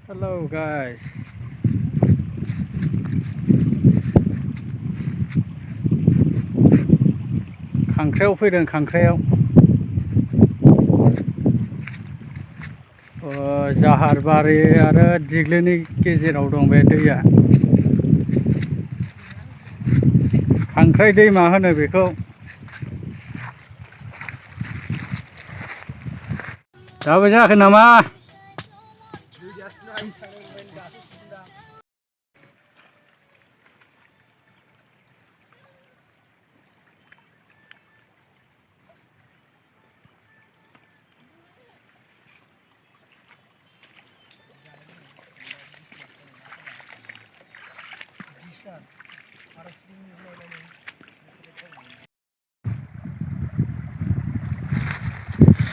Hello guys. खांख्रायाव फैदों खांख्रायाव जाहारबारि आरो दिग्लिनि गेजेराव दं बे दैया खांख्राइ दैमा होनो बेखौ दाबो जायाखै नामा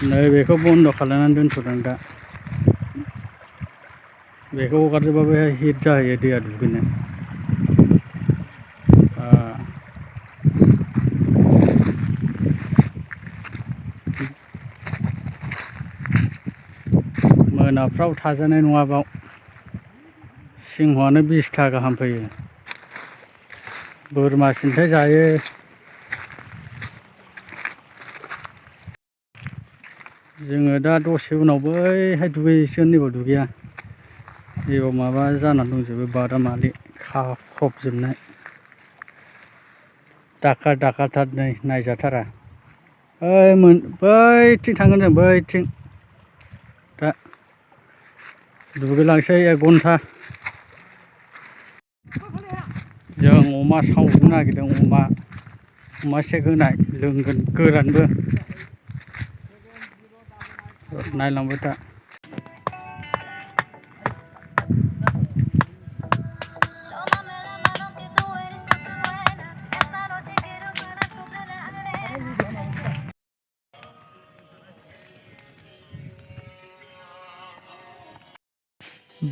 नै बेखौ बन्द खालामनानै दोनथ'दों दा बेखौ हगारजोबा बे हिट जाहैयो दैया दुगैनो मोनाफ्राव थाजानाय नङा बाव सिंहआनो 20टा गाहाम फैयो बोरमा सिन्थाय जायो जोङो दा दसे उनाव बैहाय दुगैहैसिगोन नैबाव दुगैया नैबाव माबा जानानै दंजोबो बादामालि खाफबजोबनाय दाखार नै नायजाथारा बैथिं थांगोन जों बैथिं दा दुगैलांसै 1 घन्टा जों अमा सावनो नागिरदों अमा सेक होनाय लोंगोन गोरानबो नायलांबाय था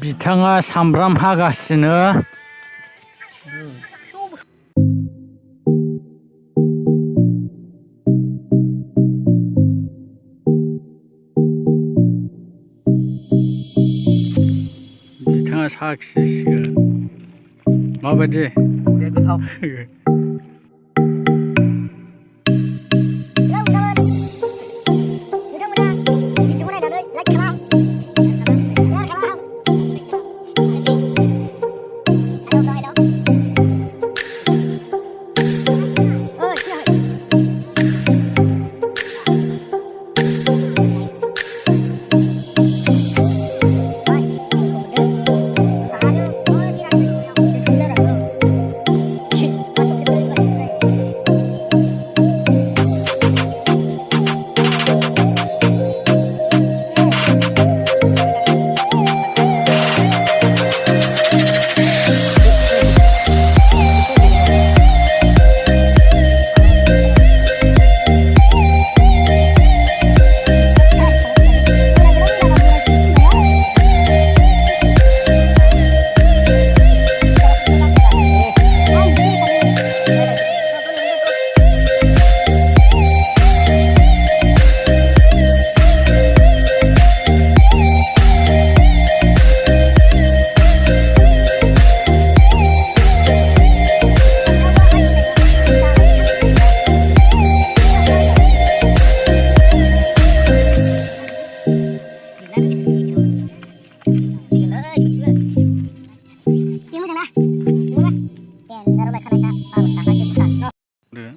बिथाङा सामब्राम हागासिनो बिथाङा साखिसिगोन माबायदि गोथाव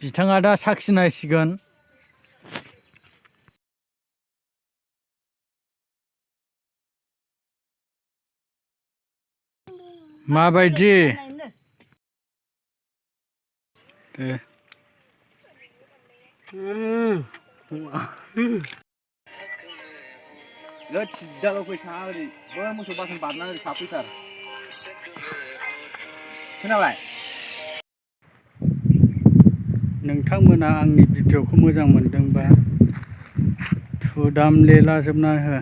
बिथाङा दा साखिनायसिगोन माबायदि सिद्दाल' फैसा ओरै बै मोसौ बाथोन बारना ओरै साफैथार खोनाबाय नोंथांमोना आंनि भिडिअखौ मोजां मोनदोंबा थुदाम लेलाजोबना हो